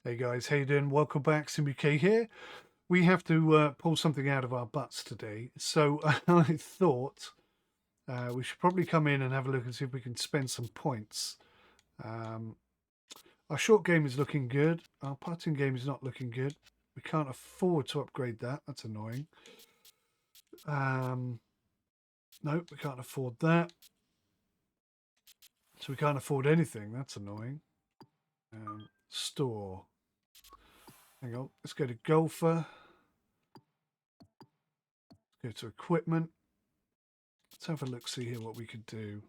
Hey guys, how you doing? Welcome back, 𝗏𝗂𝐂𝐁 here. We have to pull something out of our butts today, so I thought we should probably come in and have a look and see if we can spend some points. Our short game is looking good. Our putting game is not looking good. We can't afford to upgrade that. That's annoying. No, we can't afford that. So we can't afford anything. That's annoying. Store. Hang on. Let's go to golfer. Go to equipment. Let's have a look, see here what we could do.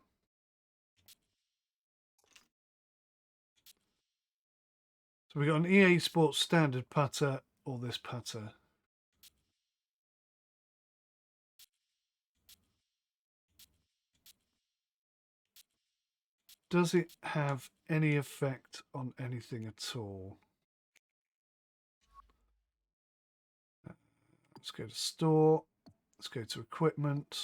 So we got an EA Sports standard putter or this putter. Does it have any effect on anything at all? Let's go to store. Let's go to equipment.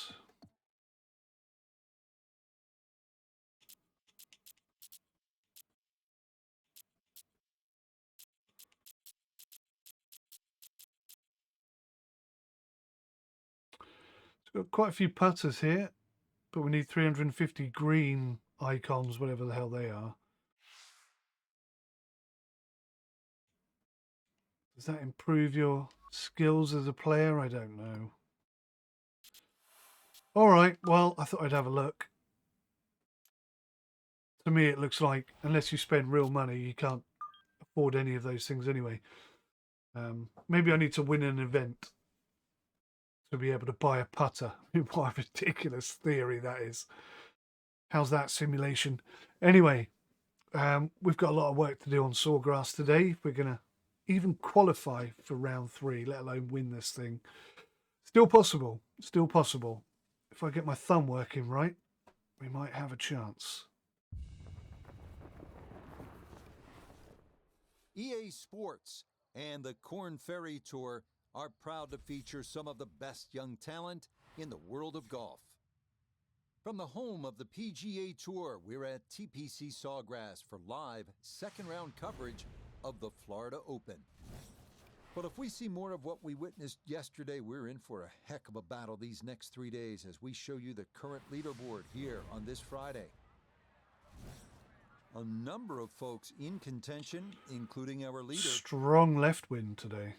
We've got quite a few putters here, but we need 350 green icons, whatever the hell they are. Does that improve your skills as a player? I don't know. All right, well, I thought I'd have a look. To me, it looks like unless you spend real money, you can't afford any of those things anyway. Maybe I need to win an event to be able to buy a putter. What a ridiculous theory that is. How's that simulation? Anyway, we've got a lot of work to do on Sawgrass today. We're going to even qualify for round 3, let alone win this thing. Still possible. Still possible. If I get my thumb working right, we might have a chance. EA Sports and the Korn Ferry Tour are proud to feature some of the best young talent in the world of golf. From the home of the PGA Tour, we're at TPC Sawgrass for live second-round coverage of the Florida Open. But if we see more of what we witnessed yesterday, we're in for a heck of a battle these next 3 days as we show you the current leaderboard here on this Friday. A number of folks in contention, including our leader. Strong left wind today.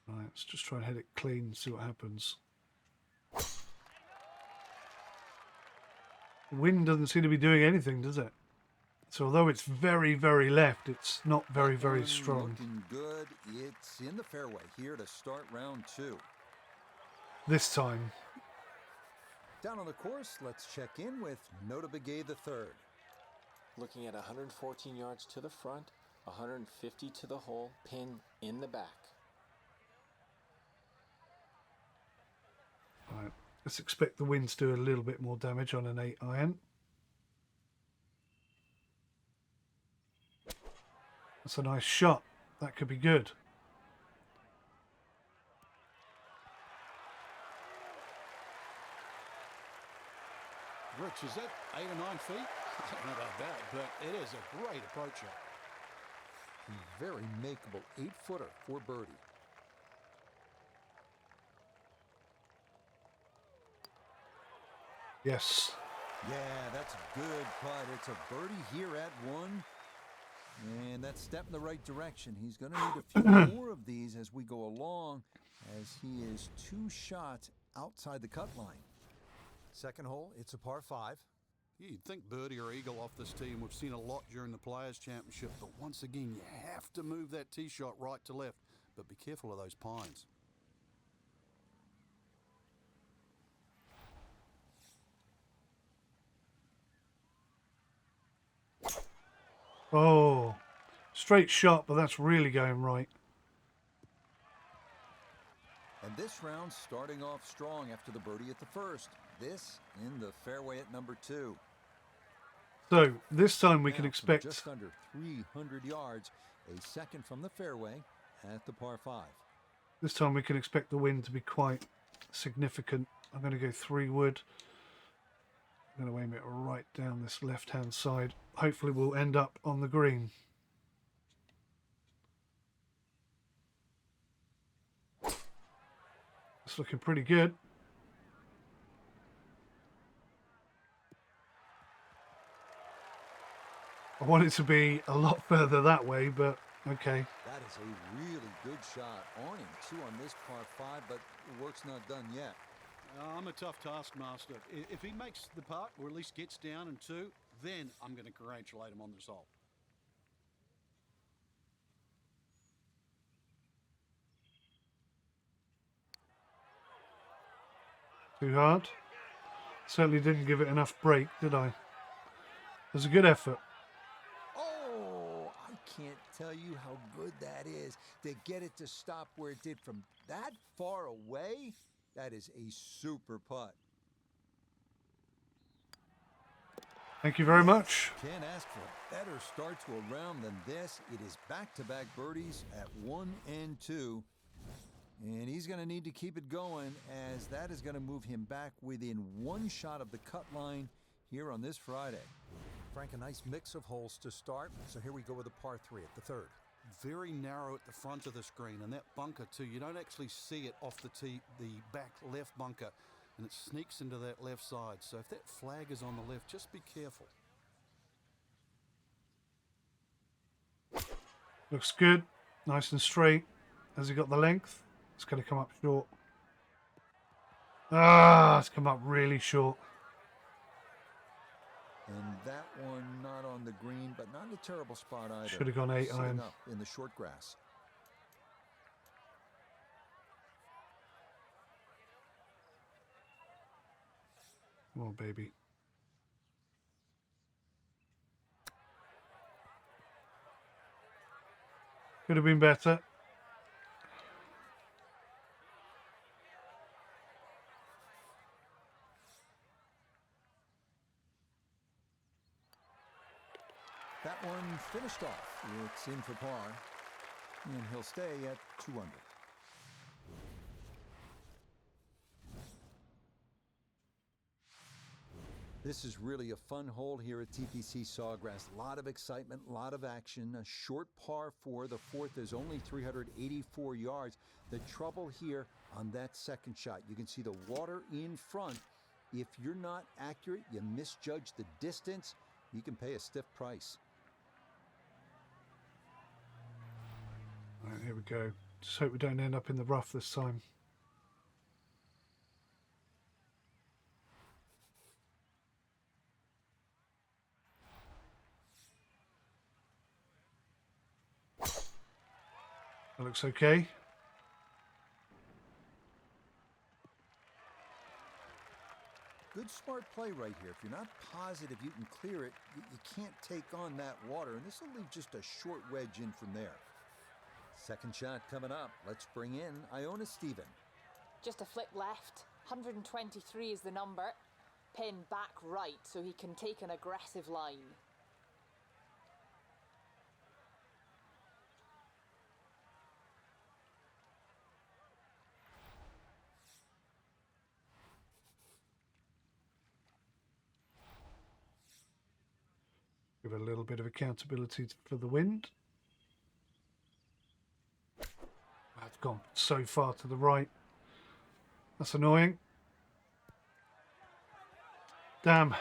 Right, let's just try and hit it clean and see what happens. The wind doesn't seem to be doing anything, does it? So although it's very, very left, it's not very, very strong. Looking good. It's in the fairway here to start round 2. This time. Down on the course, let's check in with 𝗦𝘂𝗍𝐴 �III. Looking at 114 yards to the front, 150 to the hole, pin in the back. Right, let's expect the wind to do a little bit more damage on an 8 iron. That's a nice shot. That could be good. Rich, is that 8 or 9 feet? I don't know about that, but it is a great approach shot. Very makeable 8-footer for birdie. Yes. Yeah, that's a good putt. It's a birdie here at 1. And that's step in the right direction. He's going to need a few more of these as we go along, as he is 2 shots outside the cut line. Second hole, it's a par 5. You'd think birdie or eagle off this tee, and we've seen a lot during the Players' Championship, but once again, you have to move that tee shot right to left, but be careful of those pines. Oh, straight shot, but that's really going right. And this round starting off strong after the birdie at the first. This in the fairway at number 2. So this time we can Now, expect just under 300 yards, a second from the fairway at the par 5. This time we can expect the wind to be quite significant. I'm going to go 3 wood. I'm going to aim it right down this left-hand side. Hopefully we'll end up on the green. It's looking pretty good. I want it to be a lot further that way, but okay. That is a really good shot. On him, too, on this par 5, but the work's not done yet. I'm a tough taskmaster. If he makes the putt, or at least gets down in 2, then I'm going to congratulate him on this hole. Too hard. Certainly didn't give it enough break, did I? It was a good effort. Oh, I can't tell you how good that is. To get it to stop where it did from that far away, that is a super putt. Thank you very much. Can't ask for a better start to a round than this. It is back-to-back birdies at 1 and 2. And he's going to need to keep it going, as that is going to move him back within 1 shot of the cut line here on this Friday. Frank, a nice mix of holes to start. So here we go with a par 3 at the 3rd. Very narrow at the front of the screen, and that bunker too. You don't actually see it off the tee, the back left bunker, and it sneaks into that left side. So if that flag is on the left, just be careful. Looks good. Nice and straight. Has he got the length? It's going to come up short. Ah, it's come up really short. And that one not on the green, but not in a terrible spot either. Should have gone 8 Sitting iron. up in the short grass. Come on, baby. Could have been better. That one finished off. It's in for par, and he'll stay at 2 under. This is really a fun hole here at TPC Sawgrass. A lot of excitement, a lot of action. A short par 4. The 4th is only 384 yards. The trouble here on that second shot, you can see the water in front. If you're not accurate, you misjudge the distance, you can pay a stiff price. All right, here we go. Just hope we don't end up in the rough this time. That looks okay. Good smart play right here. If you're not positive you can clear it, you can't take on that water, and this will leave just a short wedge in from there. Second shot coming up. Let's bring in 𝗂𝗍𝐶𝑒𝑉𝑛. Just a flip left. 123 is the number. Pin back right so he can take an aggressive line. Give it a little bit of accountability for the wind. That's gone so far to the right. That's annoying. Damn.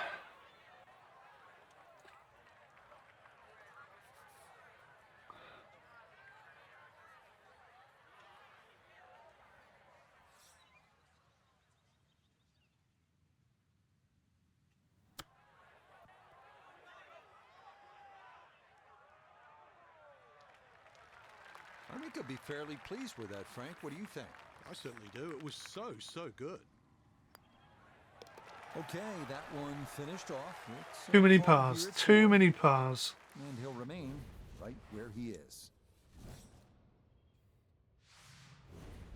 I think he'll be fairly pleased with that, Frank. What do you think? I certainly do. It was so good. Okay, that one finished off. It's Too many par pars. here at Too 4, many pars. and he'll remain right where he is.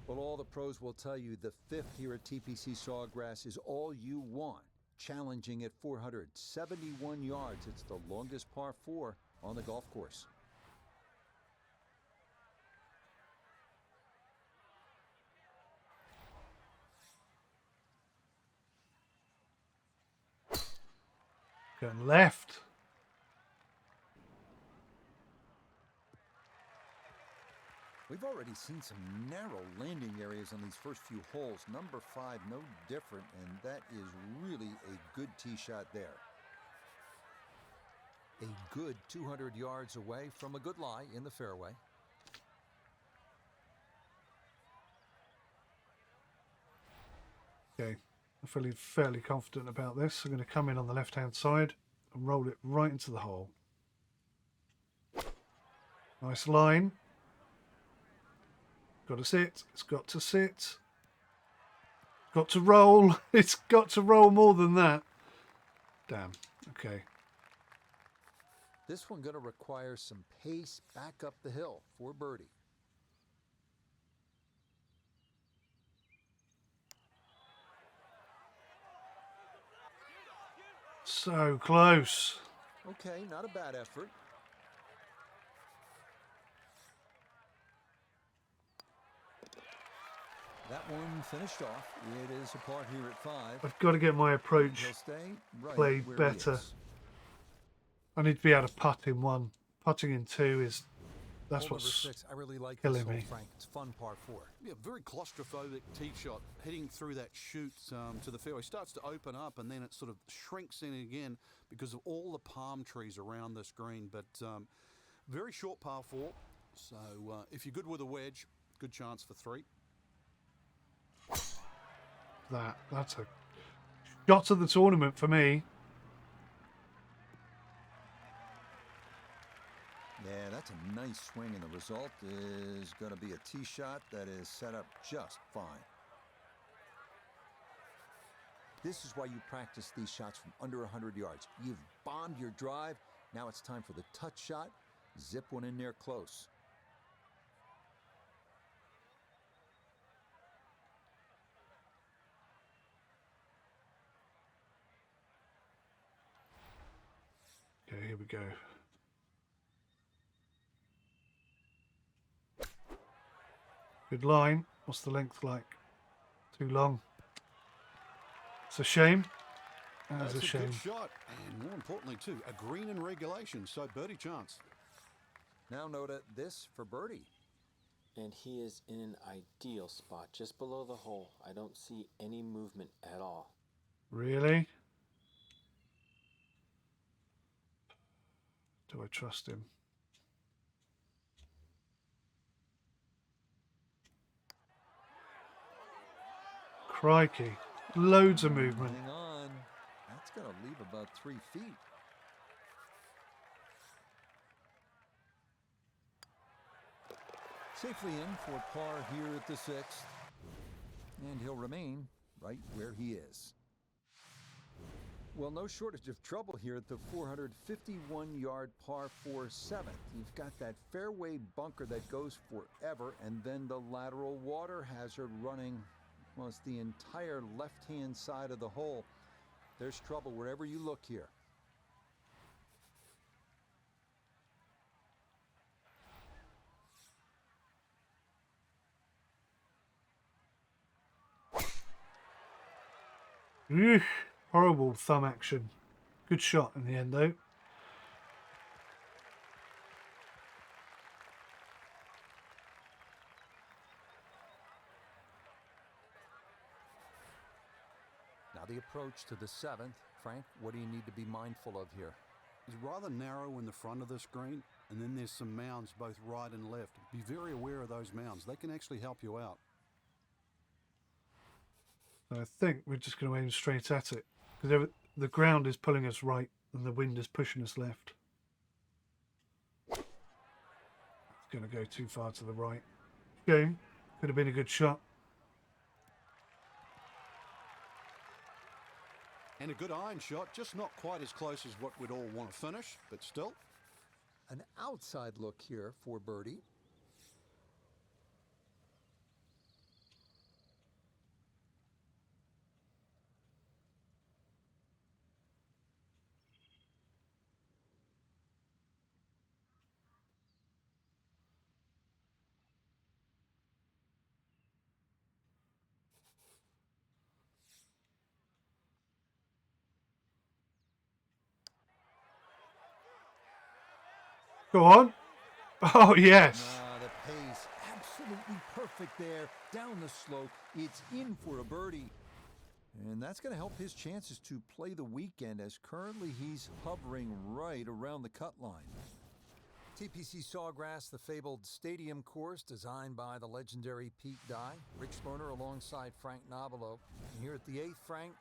Well, all the pros will tell you the 5th here at TPC Sawgrass is all you want. Challenging at 471 yards. It's the longest par 4 on the golf course. Going left. We've already seen some narrow landing areas on these first few holes. Number 5, no different, and that is really a good tee shot there. A good 200 yards away from a good lie in the fairway. Okay, I'm feeling fairly confident about this. I'm going to come in on the left-hand side and roll it right into the hole. Nice line. Got to sit. It's got to sit. Got to roll. It's got to roll more than that. Damn. Okay. This one going to require some pace back up the hill for birdie. So close. Okay, not a bad effort. That one finished off. It is a par here at 5. I've got to get my approach He'll stay right played where he better. is. I need to be able to putt in 1. Putting in 2 is... That's Hole number what's 6, I really like killing this hole, me. Frank. It's fun par 4. Yeah, very claustrophobic tee shot, heading through that chute to the fairway. Starts to open up and then it sort of shrinks in again because of all the palm trees around this green. But very short par 4. So if you're good with a wedge, good chance for 3. That's a shot of the tournament for me. Yeah, that's a nice swing, and the result is going to be a tee shot that is set up just fine. This is why you practice these shots from under 100 yards. You've bombed your drive. Now it's time for the touch shot. Zip one in there close. Okay, here we go. Good line. What's the length like? Too long. It's a shame. That's a shame. Good shot, and more importantly too, a green in regulation, so birdie chance. Now note this for birdie. And he is in an ideal spot, just below the hole. I don't see any movement at all. Really? Do I trust him? Crikey. Loads of movement. Hang on. That's going to leave about 3 feet. Safely in for par here at the 6th. And he'll remain right where he is. Well, no shortage of trouble here at the 451-yard par 4 7th. You've got that fairway bunker that goes forever, and then the lateral water hazard running, well, it's the entire left-hand side of the hole. There's trouble wherever you look here. Eesh, horrible thumb action. Good shot in the end, though. Now the approach to the 7th. Frank, what do you need to be mindful of here? It's rather narrow in the front of this green, and then there's some mounds both right and left. Be very aware of those mounds. They can actually help you out. I think we're just going to aim straight at it. Because the ground is pulling us right and the wind is pushing us left. It's going to go too far to the right. Game. Could have been a good shot. And a good iron shot, just not quite as close as what we'd all want to finish, but still. An outside look here for birdie. Go on. Oh, yes. The pace, absolutely perfect there. Down the slope, it's in for a birdie. And that's going to help his chances to play the weekend, as currently he's hovering right around the cut line. TPC Sawgrass, the fabled stadium course designed by the legendary Pete Dye. Rich Lerner alongside Frank Nobilo. And here at the 8th, Frank,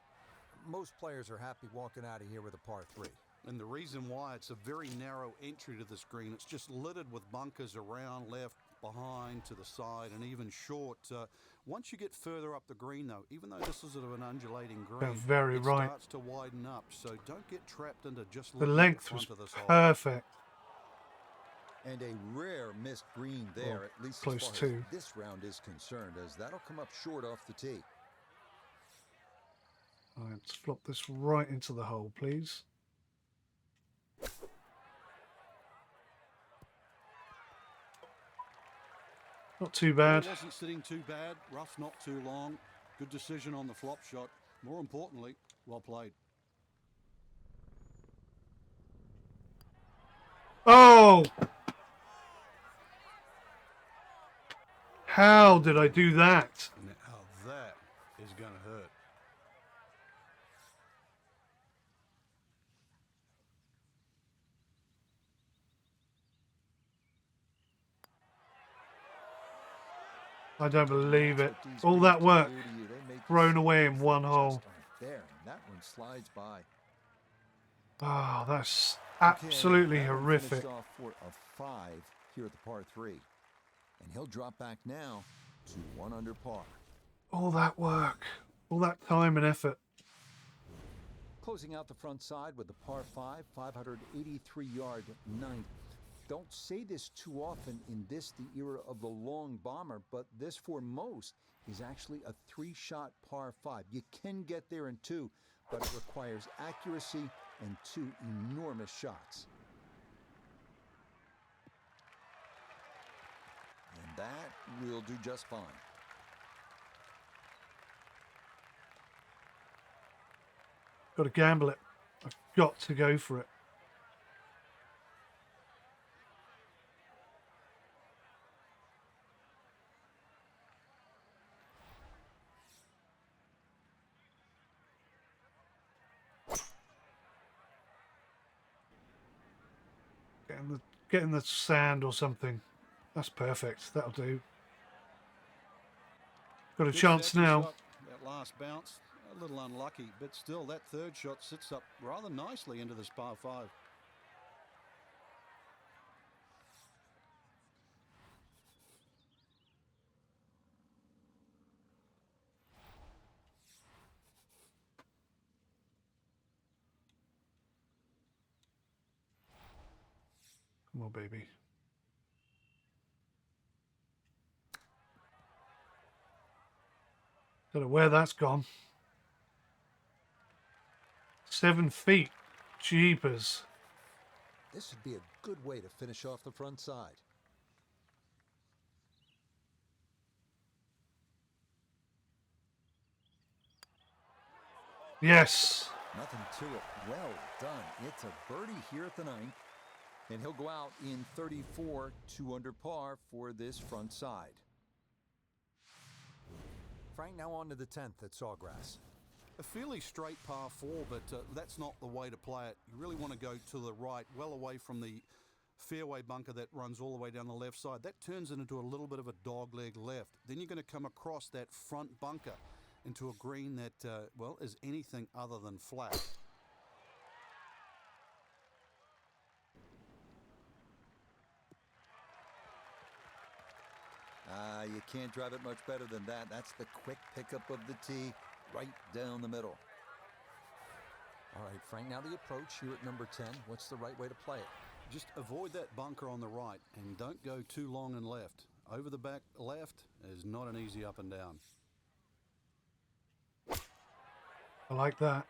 most players are happy walking out of here with a par 3. And the reason why, it's a very narrow entry to this green. It's just littered with bunkers around, left, behind, to the side, and even short. Once you get further up the green, though, even though this is sort of an undulating green, very it right. starts to widen up. So don't get trapped into just The looking length at the was front of this hole. perfect. And a rare missed green there, at least close as far to. as this round is concerned, as that'll come up short off the tee. All right, let's flop this right into the hole, please. Not too bad. It wasn't sitting too bad. Rough, not too long. Good decision on the flop shot. More importantly, well played. Oh! How did I do that? Now that is going to hurt. I don't believe it. All that work thrown away in one hole. There, and that one slides by. Oh, that's absolutely Okay, that one horrific. finished off for a 5 here at the par 3. And he'll drop back now to 1 under par. All that work, all that time and effort. Closing out the front side with the par 5, 583-yard 9th. Don't say this too often in this, the era of the long bomber, but this for most is actually a 3-shot par 5. You can get there in 2, but it requires accuracy and 2 enormous shots. And that will do just fine. Got to gamble it. I've got to go for it. Getting the sand or something. That's perfect. That'll do. Got a Good chance second now. shot. That last bounce, a little unlucky, but still that third shot sits up rather nicely into this par 5. Come on, baby. Don't know where that's gone. 7 feet. Jeepers. This would be a good way to finish off the front side. Yes. Nothing to it. Well done. It's a birdie here at the 9th. And he'll go out in 34, 2 under par for this front side. Frank, now on to the 10th at Sawgrass. A fairly straight par 4, but that's not the way to play it. You really want to go to the right, well away from the fairway bunker that runs all the way down the left side. That turns it into a little bit of a dogleg left. Then you're going to come across that front bunker into a green that, well, is anything other than flat. You can't drive it much better than that. That's the quick pickup of the tee right down the middle. All right, Frank, now the approach here at number 10. What's the right way to play it? Just avoid that bunker on the right and don't go too long and left. Over the back left is not an easy up and down. I like that.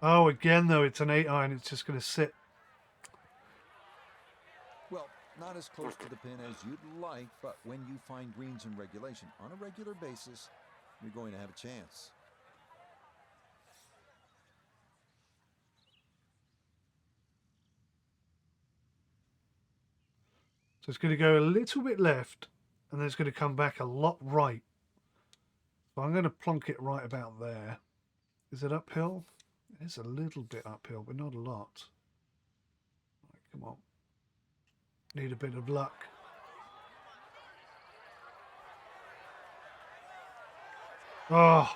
Oh, again, though, it's an 8-iron. It's just going to sit. Well, not as close to the pin as you'd like, but when you find greens in regulation on a regular basis, you're going to have a chance. So it's going to go a little bit left, and then it's going to come back a lot right. So I'm going to plonk it right about there. Is it uphill? It's a little bit uphill, but not a lot. Right, come on. Need a bit of luck. Oh.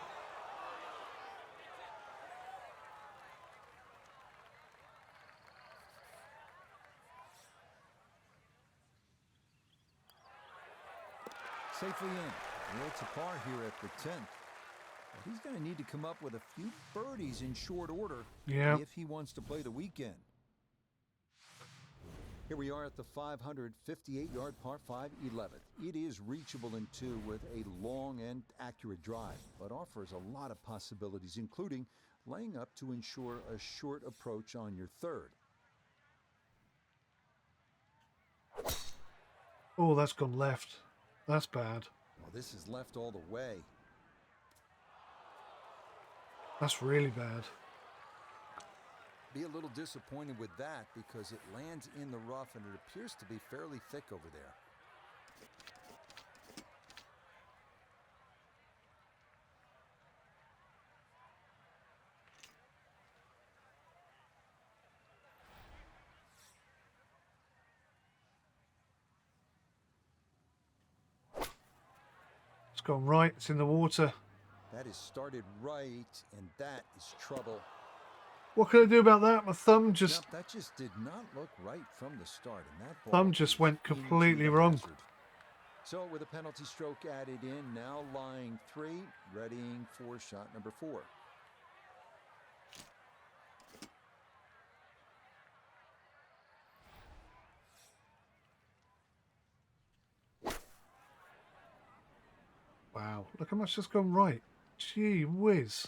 Safely in. Well, it's a par here at the 10th. But he's going to need to come up with a few birdies in short order if he wants to play the weekend. Here we are at the 558-yard par 5 11th. It is reachable in 2 with a long and accurate drive, but offers a lot of possibilities, including laying up to ensure a short approach on your 3rd. Oh, that's gone left. That's bad. Well, this is left all the way. That's really bad. Be a little disappointed with that because it lands in the rough and it appears to be fairly thick over there. It's gone right. It's in the water. That is started right, and that is trouble. What can I do about that? My thumb just... Nope, that just did not look right from the start, and that ball thumb just went completely wrong. hazard. So with a penalty stroke added in, now lying 3, readying for shot number 4. Wow, look how much has gone right. Gee whiz.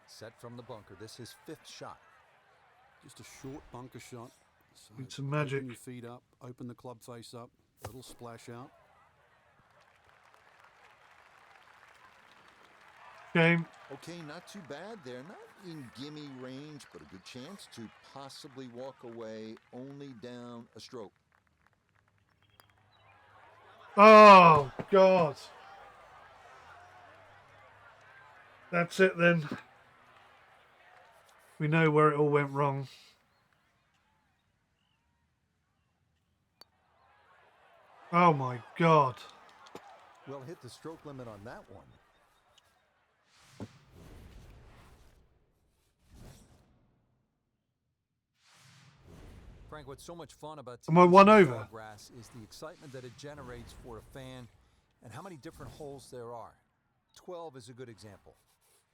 Set from the bunker. This is 5th shot. Just a short bunker shot. So Need some magic. Open your feet up, open the club face up, little splash out. Game. Okay, not too bad there. Not in gimme range, but a good chance to possibly walk away only down a stroke. Oh, God. That's it then. We know where it all went wrong. Oh, my God. Well, hit the stroke limit on that one. Frank, what's so much fun about Am I one over? Sawgrass is the excitement that it generates for a fan and how many different holes there are. 12 is a good example.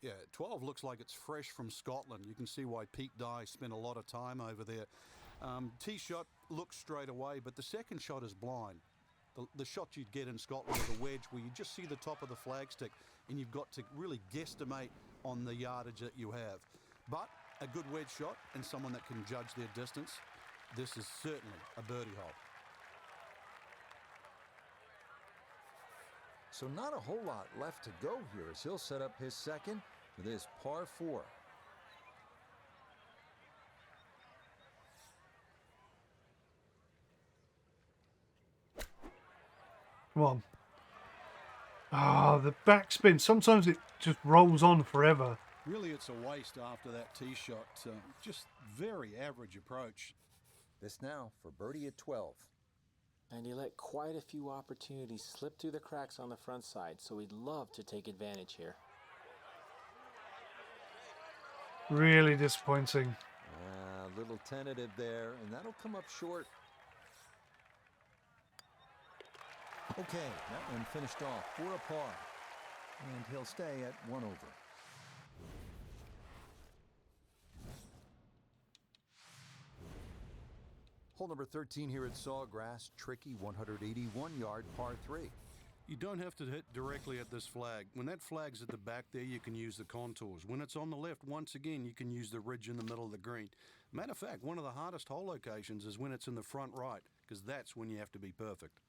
Yeah, 12 looks like it's fresh from Scotland. You can see why Pete Dye spent a lot of time over there. Tee shot looks straight away, but the second shot is blind. The shot you'd get in Scotland is a wedge where you just see the top of the flagstick and you've got to really guesstimate on the yardage that you have. But a good wedge shot and someone that can judge their distance, this is certainly a birdie hole. So not a whole lot left to go here as he'll set up his second for this par 4. Come on. Ah, the backspin. Sometimes it just rolls on forever. Really, it's a waste after that tee shot. Just very average approach. This now for birdie at 12. And he let quite a few opportunities slip through the cracks on the front side, so he'd love to take advantage here. Really disappointing. A little tentative there, and that'll come up short. Okay, that one finished off for a par, and he'll stay at 1 over. Hole number 13 here at Sawgrass, tricky 181-yard par 3. You don't have to hit directly at this flag. When that flag's at the back there, you can use the contours. When it's on the left, once again, you can use the ridge in the middle of the green. Matter of fact, one of the hardest hole locations is when it's in the front right, because that's when you have to be perfect.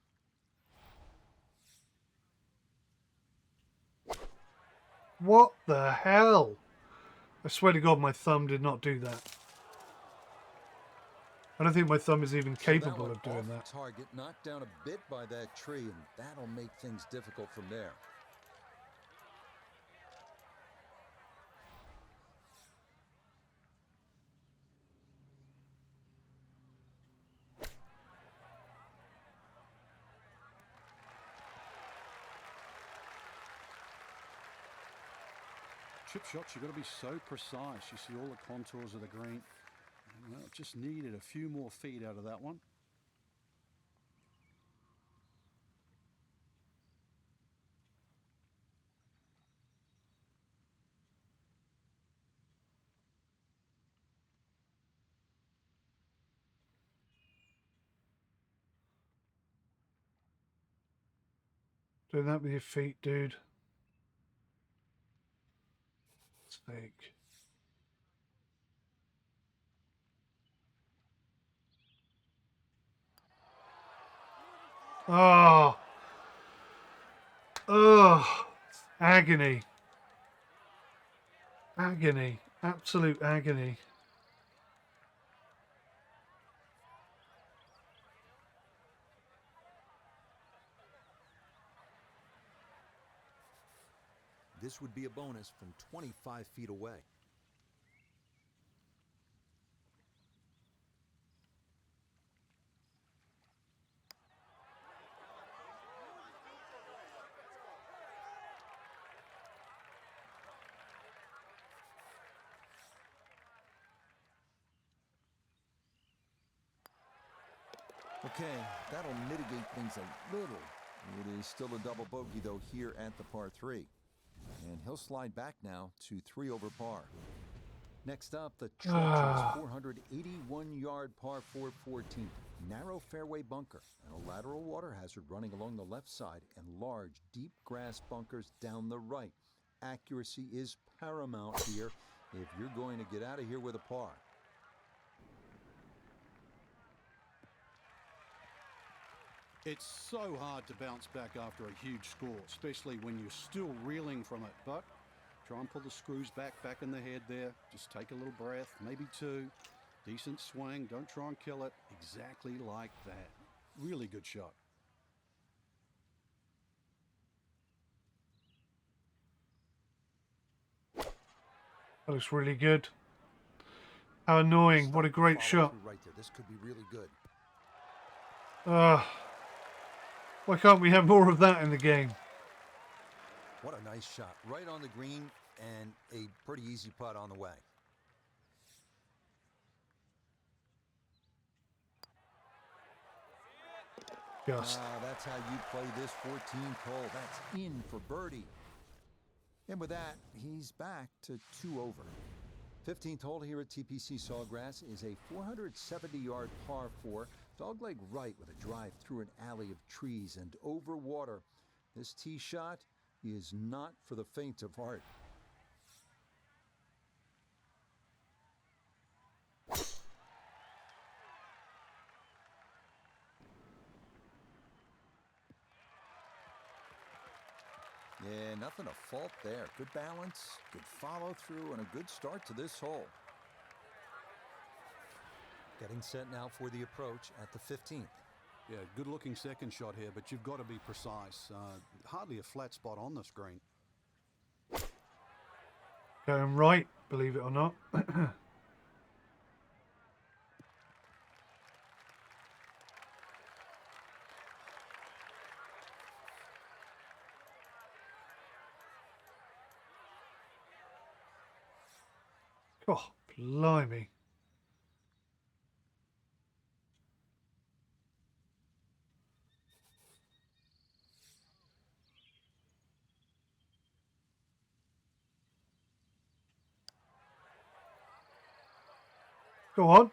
What the hell? I swear to God, my thumb did not do that. I don't think my thumb is even capable of doing that. Target knocked down a bit by that tree, and that'll make things difficult from there. Chip shots, you've got to be so precise. You see all the contours of the green. Well, just needed a few more feet out of that one. Doing that with your feet, dude. Snake. Oh. Oh. Agony. Agony. Absolute agony. This would be a bonus from 25 feet away. Okay, that'll mitigate things a little. It is still a double bogey, though, here at the par 3. And he'll slide back now to 3 over par. Next up, the treacherous 481-yard par 4 14th. Narrow fairway bunker and a lateral water hazard running along the left side and large, deep grass bunkers down the right. Accuracy is paramount here if you're going to get out of here with a par. It's so hard to bounce back after a huge score, especially when you're still reeling from it. But try and pull the screws back in the head there. Just take a little breath, maybe 2. Decent swing. Don't try and kill it. Exactly like that. Really good shot. That looks really good. How annoying. What a great shot. Right there. This could be really good. Why can't we have more of that in the game? What a nice shot. Right on the green and a pretty easy putt on the way. Just. That's how you play this 14th hole. That's in for birdie. And with that, he's back to 2 over. 15th hole here at TPC Sawgrass is a 470-yard par 4, dogleg right with a drive through an alley of trees and over water. This tee shot is not for the faint of heart. Yeah, nothing to fault there. Good balance, good follow through, and a good start to this hole. Getting set now for the approach at the 15th. Yeah, good looking second shot here, but you've got to be precise. Hardly a flat spot on this green. Going right, believe it or not. Oh, blimey. Go on.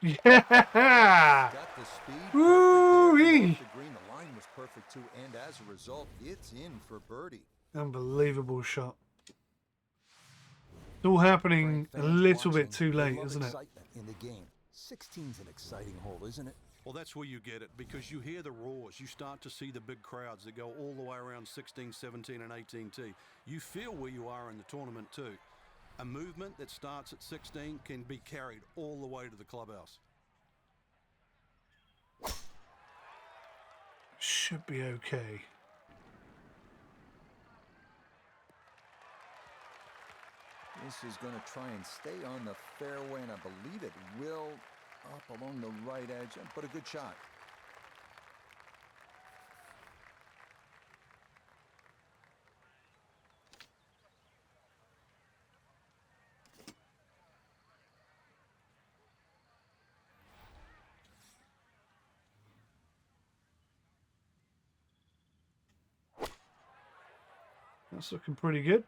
Yeah! Got the speed. Woo-wee! The green, the line was perfect too, and as a result, it's in for birdie. Unbelievable shot. It's all happening a little bit too late, isn't it? Excitement in the game. 16's an exciting hole, isn't it? Well, that's where you get it, because you hear the roars. You start to see the big crowds that go all the way around 16, 17, and 18T. You feel where you are in the tournament too. A movement that starts at 16 can be carried all the way to the clubhouse. Should be okay. This is going to try and stay on the fairway, and I believe it will, up along the right edge, but a good shot. That's looking pretty good.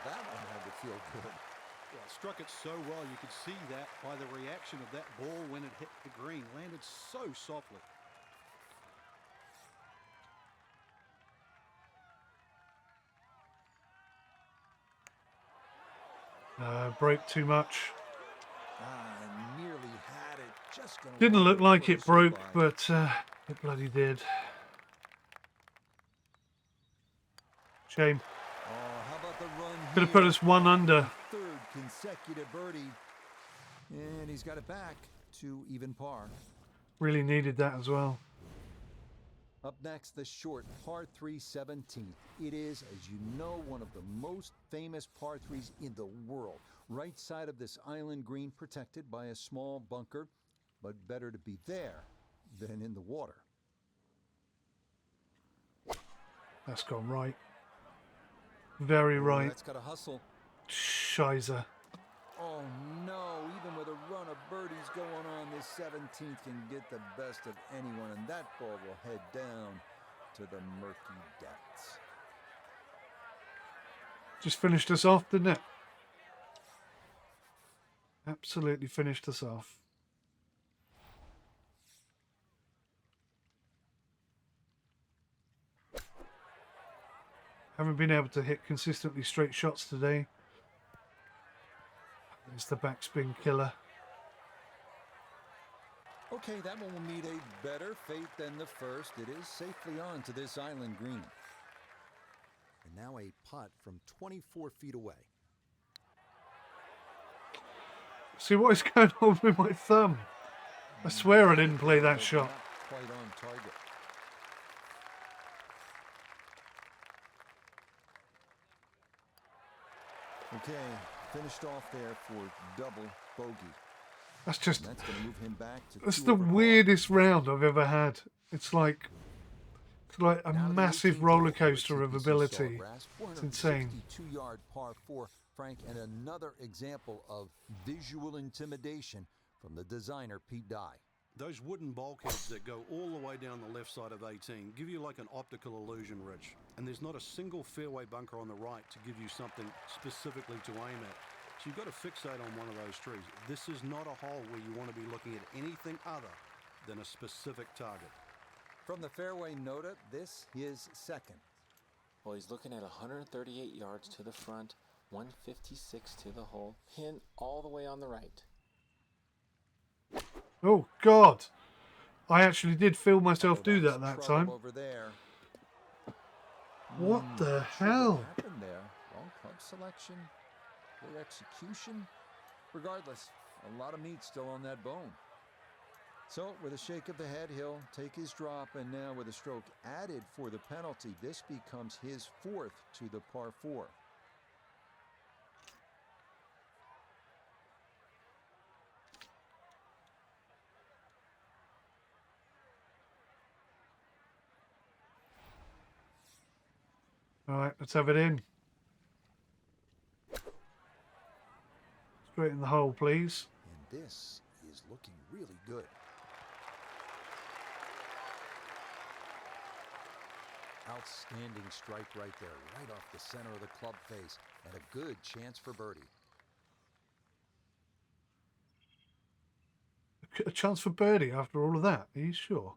That one had to feel good. Well, it struck it so well, you could see that by the reaction of that ball when it hit the green. Landed so softly. Broke too much. Nearly had it. Just gonna Didn't look like it closer broke, by. but it bloody did. Shame. Oh, how about the run Could have put here? us one under. Third consecutive birdie. And he's got it back to even par. Really needed that as well. Up next, the short par 3 17th. It is, as you know, one of the most famous par 3s in the world. Right side of this island green, protected by a small bunker, but better to be there than in the water. That's gone right. Very right. That's got a hustle. Shizer. Oh no, even with a run of birdies going on, this 17th can get the best of anyone, and that ball will head down to the murky depths. Just finished us off, didn't it? Absolutely finished us off. Haven't been able to hit consistently straight shots today. It's the backspin killer. Okay, that one will meet a better fate than the first. It is safely on to this island green. And now a putt from 24 feet away. See what is going on with my thumb? I swear I didn't play that shot. Not quite on target. Okay, finished off there for double bogey. That's just... And that's going to move him back to That's 2 the over par. weirdest round I've ever had. It's like a Now to the massive 18th roller hole for coaster of TPC ability. Sawgrass, It's insane. 462-yard par 4, Frank, and another example of visual intimidation from the designer Pete Dye. Those wooden bulkheads that go all the way down the left side of 18 give you like an optical illusion, Rich. And there's not a single fairway bunker on the right to give you something specifically to aim at. So you've got to fixate on one of those trees. This is not a hole where you want to be looking at anything other than a specific target. From the fairway nota, this is second. Well, he's looking at 138 yards to the front, 156 to the hole, pin all the way on the right. Oh, God. I actually did feel myself do That's that trouble time. over there. What the Not sure hell? What happened there? Wrong club selection, poor execution. Regardless, a lot of meat still on that bone. So, with a shake of the head, he'll take his drop, and now with a stroke added for the penalty, this becomes his 4th to the par 4. All right, let's have it in. Straight in the hole, please. And this is looking really good. Outstanding strike right there, right off the center of the club face, and a good chance for birdie. A chance for birdie after all of that. Are you sure?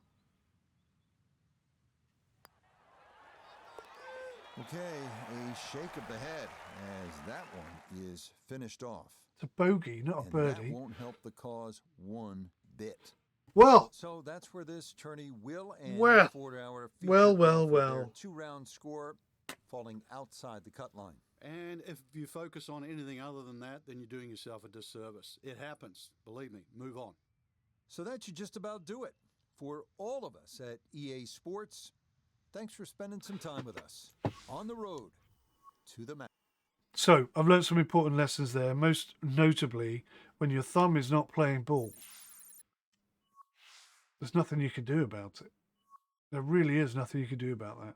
Okay, a shake of the head as that one is finished off. It's a bogey, not a And birdie. that won't help the cause one bit. Well, So that's where this tourney will end. Well, 4-hour well, feature well, golf with their well. 2-round score falling outside the cut line. And if you focus on anything other than that, then you're doing yourself a disservice. It happens. Believe me. Move on. So that should just about do it. For all of us at EA Sports, thanks for spending some time with us on the road to the match. so I've learned some important lessons there, most notably when your thumb is not playing ball. There's nothing you can do about it. There really is nothing you can do about that.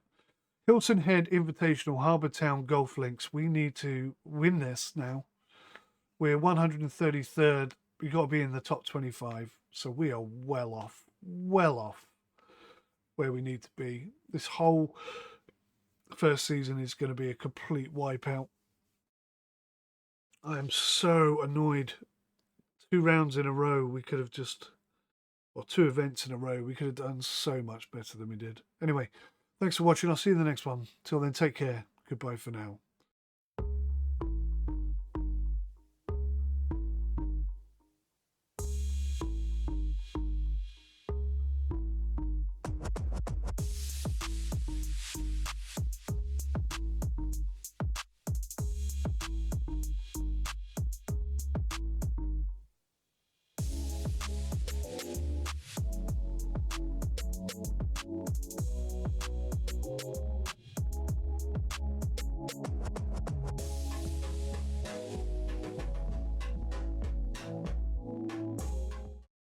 Hilton Head Invitational Harbour Town Golf Links. We need to win this now. We're 133rd. We've got to be in the top 25. So we are well off where we need to be. This whole first season is going to be a complete wipeout. I am so annoyed. 2 rounds in a row, we could have just... or 2 events in a row, we could have done so much better than we did. Anyway, thanks for watching. I'll see you in the next one. Till then, take care. Goodbye for now.